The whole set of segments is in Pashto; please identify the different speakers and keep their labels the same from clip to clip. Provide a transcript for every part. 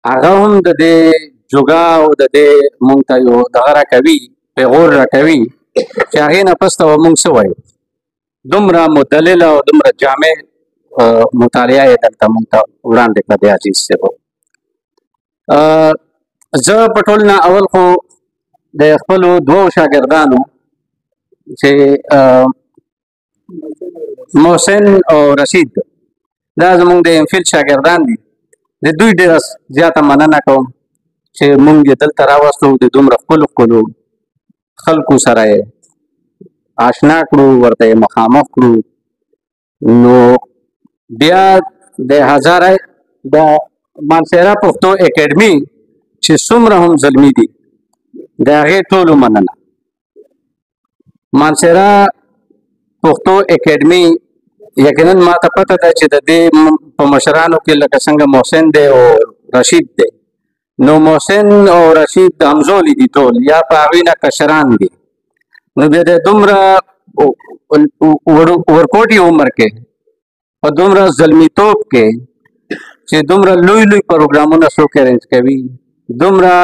Speaker 1: هغه هم د دې جوګا او د دې مونږ ته یو دغه راکوي پیغور راکوي چې هغې نه پس ته به مونږ څه وایو. دومره مدلله او دومره جامع مطالعه یې دلته مونږ ته وړاندې کړه د عزیز صاحبو. زه په ټول نه اول خو د خپلو دوو شاګردانو چې محسن او رشید دا زمونږ د امفیل شاګردان دي، د دوی ډېره زیاته مننه کوم چې مونږ یې دلته راوستو، د دومره ښکلو خلکو سره یې آشنا کړو، ورته یې مخامخ کړو. نو بیا د هزاره د مانسهره پښتو اکیډمي چې څومره هم زلمي دي د هغې ټولو مننه. مانسهره پښتو اکیډمي یقینا ما ته پته ده چې د دې په مشرانو کې لکه څنګه محسن دی او رشید دی، نو محسن او رشید همزولي دي ټول، یا په هغوی نه کشران دي. نو بیا د دومره ورکوټي عمر کې په دومره زلمیتوب کې چې دومره لوی پروګرامونه څوک ارینج کوي، دومره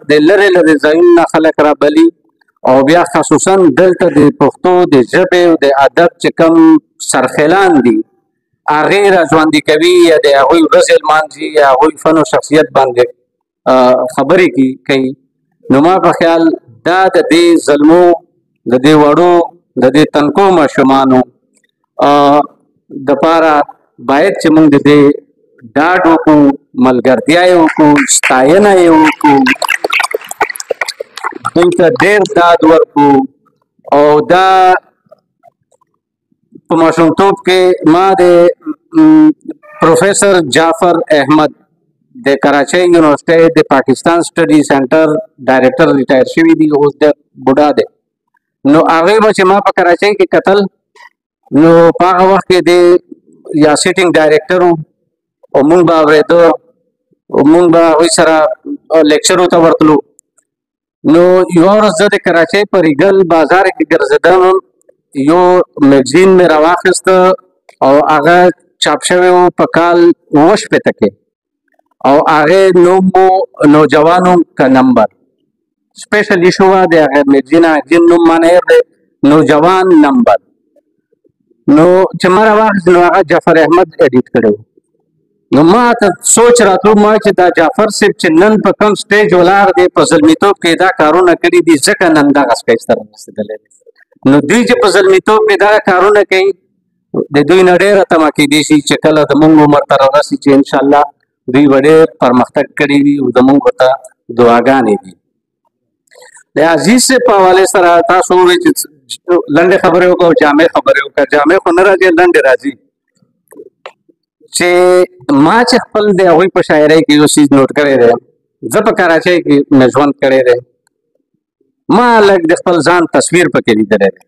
Speaker 1: د لرې ځایونو نه خلک رابلي، او بیا خصوصا دلته د پښتو د ژبې او د ادب چې کوم سرخیلان دي هغې را ژوندي کوي، یا د هغوی ورځې لمانځي، یا هغوی فن او شخصیت باندې خبرې کوي. نو ما په خیال دا د دې ظلمو د دې وړو د دې تنکو ماشومانو دپاره باید چې موږ د دې ډاډ وکړو، ملګرتیا یې وکړو، ستاینه یې وکړو، دوی ته ډېر داد ورکړو. او دا په ماشومتوب کې ما د پروفیسر جعفر احمد د کراچۍ یونیورسټۍ د پاکستان سټډي سینټر ډایرکټر ریټایر شوي دي، اوس د بوډا دی. نو هغې به چې ما په کراچۍ کې کتل، نو په هغه وخت کې د یا سیټینګ ډایرکټر و، او مونږ به اورېده، مونږ به هغوی سره لیکچرو ته ورتلو. نو یوه ورځ زه د کراچۍ په ریګل بازار کې ګرځېدم، یو میګزین مې راواخیسته او هغه چاپ شوی و په کال 1980 کې، او هغې نوم و نوجوانوں کا نمبر، سپیشل ایشو وه د هغې میګزین نوم مانه هېر دی، نوجوان نمبر. نو چې ما راواخیست نو هغه جعفر احمد ایډیټ کړی و. نو ما ته سوچ راتلو ما چې دا جعفر صاحب چې نن په کوم سټیج ولاړ دی، په زلمیتوب کې دا کارونه کړي دي، ځکه نن دغه سټیج ته رارسېدلی دی. نو دوی چې په زلمیتوب کې دغه کارونه کوي، د دوی نه ډېره تمه کېدی شي چې کله زموږ عمر ته رارسي چې انشاءالله دوی به ډېر پرمختګ کړی وي او زموږ ورته دعاګانې دي. د عزیز صاحب په حوالې سره تاسو ووایئ چې لنډې خبرې وکړو او جامع خبرې وکړه. جامع خو نه راځي، لنډې راځي. چې ما چې خپل د هغوی په شاعرۍ کې یو څیز نوټ کړی دی، زه په کراچۍ کې مې ژوند کړی دی، ما لږ د خپل ځان تصویر پکې لیدلی دی.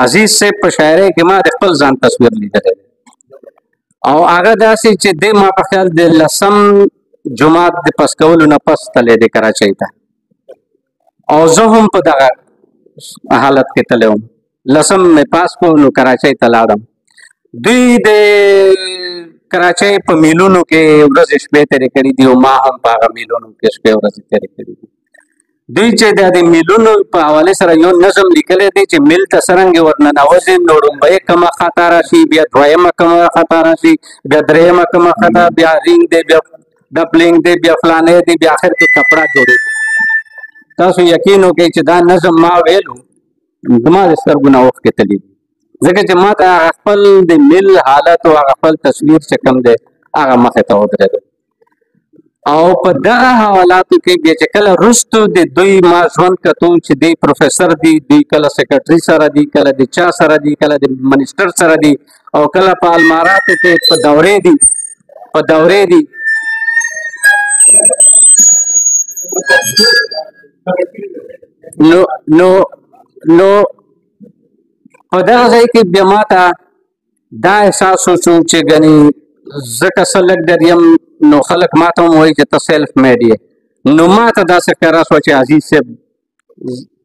Speaker 1: عزیز صاحب په شاعرۍ کې ما د خپل ځان تصویر لیدلی دی، او هغه داسې چې دی ما په خیال د 10م جماعت د پس کولو نه پس تللی دی کراچۍ ته، او زه هم په دغه حالت کې تللی وم. 10م مې پاس کړو نو کراچۍ ته لاړم. دوی د کراچۍ په میلونو کې ورځې شپې تېرې کړي دي، او ما هم په هغه میلونو کې شپې ورځې تېرې کړي دي. دوی چې د میلونو په حوالې سره یو نظم لیکلی دی چې میل ته څرنګې ورننوځې نو لومړۍ کمه خطا راشي، بیا دویمه کمه خطا راشي، بیا درېیمه کمه خطا، بیا رینګ دی، بیا ډپلینګ دی، بیا فلانی دی، بیا آخر کې کپړه جوړېږي. تاسو یقین وکړئ چې دا نظم ما ویلو زما د سترګو نه اوښکې تللي دي، ځکه چې ما ته هغه خپل د میل حالت او هغه خپل تصویر چې کوم دی هغه مخې ته ودرېده. او په دغه حوالاتو کې بیا چې کله وروستو د دوی ما ژوند کتو چې دوی پروفیسر دي، دوی کله سیکرټري سره دي، کله د چا سره دي، کله د منسټر سره دي، او کله په الماراتو کې په دورې دي. نو په دغه ځای کې بیا ما ته دا احساس وشو چې ګنې ځکه څه لږ ډېر یم نو خلک ما ته هم وایي چې ته سیلف میډ یې. نو ما ته داسې ښکاره شوه چې عزیز صاحب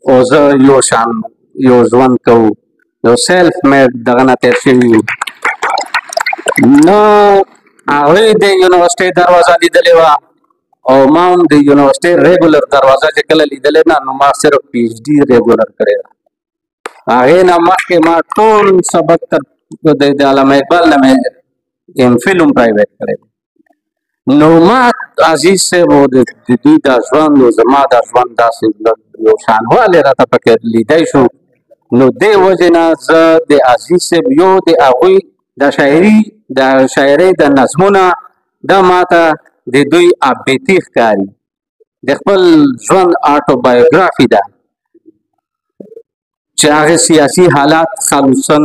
Speaker 1: او زه یو شان یو ژوند کوو، یو سیلف میډ دغه نه تېر شوي یو. نو هغوی د یونیورسټۍ دروازه لیدلې وه، او ما هم د یونیورسټۍ ریګولر دروازه چې کله لیدلې نه نو ما صرف پی ایچ ډي ریګولر کړې ده. هغې نه مخکې ما ټول سبق تر د علامه اقبال نه مې ایم فل هم پرایویټ کړی دی. نو ما عزیز صاحب د دوی دا ژوند او زما دا ژوند داسې یو شانوالی راته پکې لیدی شو. نو دې وجې نه زه د عزیز صاحب یو د هغوی د شاعرۍ د نظمونه دا ماته د دوی ابیتي ښکاري، د خپل ژوند آټوبایوګرافي ده چې هغې سیاسي حالات خصوصا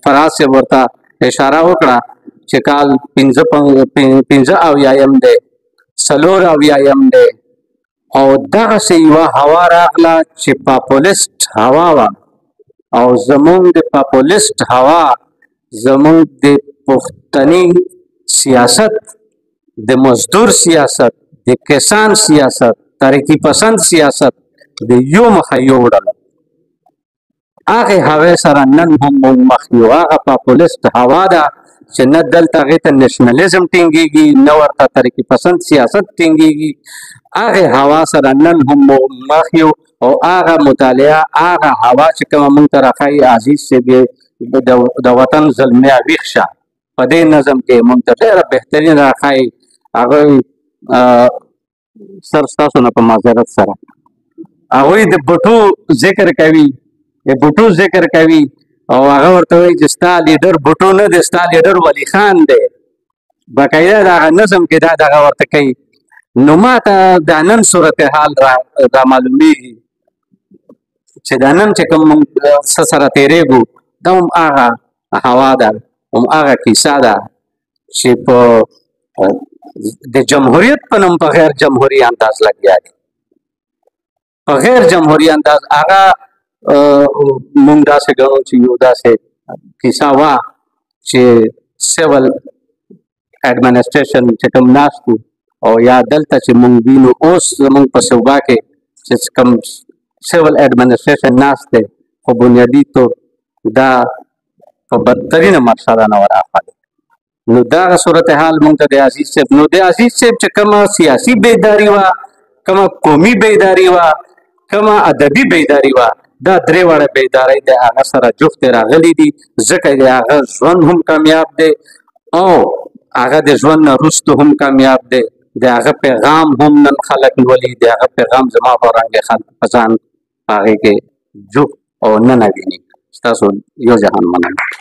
Speaker 1: فراز صاحب ورته اشاره وکړه چې کال 85 دی 94 دی او دغسې یوه هوا راغله چې پاپولیسټ هوا وه او زمونږ د پاپولیسټ هوا زمونږ د پښتني سیاست د مزدور سیاست د کسان سیاست ترقي پسند سیاست د یو مخه یوړل. هغې هوې سره نن هم مونږ مخ یو. هغه پاپولیسټ هوا ده چې نه دلته هغې ته نیشنلیزم ټینګېږي نه ورته ترقي پسند سیاست ټینګېږي. هغې هوا سره نن هم مخ یو او هغه مطالعه هغه هوا چې کومه مونږ ته راښایي عزیز صاحب د وطن زلمیا ویښ شه په دې نظم کې مونږ ته ډېره بهترین راښایي. هغوی سر ستاسو نه په معذرت سره هغوی د بوټو ذکر کوي او هغه ورته وایي چې ستا لیډر بوټو نه دی ستا لیډر ولی خان دی. باقاعده د هغه نظم کې دا دغه ورته کوي. نو ما ته دا نن صورتحال را معلومیږي چې دا نن چې کوم موږ څه سره تېرېږو دا هم هغه هوا ده هم هغه کیسه ده چې په د جمهوریت په نوم په غیر جمهوري انداز لګیا دي. په غیر جمهوري انداز هغه مونږ داسې ګڼو چې یو داسې کیسه وه چې سیول ایډمنسټریشن چې کوم ناست وو او یا دلته چې مونږ وینو اوس زمونږ په صوبه کې چې کوم سیول ایډمنسټریشن ناست دی خو بنیادي طور دا په بدترینه مرحله نه وراغلی. نو دغه صورتحال مونږ ته د عزیز صاحب نو د عزیز صاحب چې کومه سیاسي بیداري وه کومه قومي بیداري وه کومه ادبي بیداري وه دا درې واړه بیدارۍ د هغه سره جفتې راغلي دي ځکه د هغه ژوند هم کامیاب دی او هغه د ژوند نه وروسته هم کامیاب دی. د هغه پیغام هم نن خلک لولي د هغه پیغام زما په وړاندې خلک په ځان هغې کې جفت او ننه ویني. ستاسو یو جهان مننه.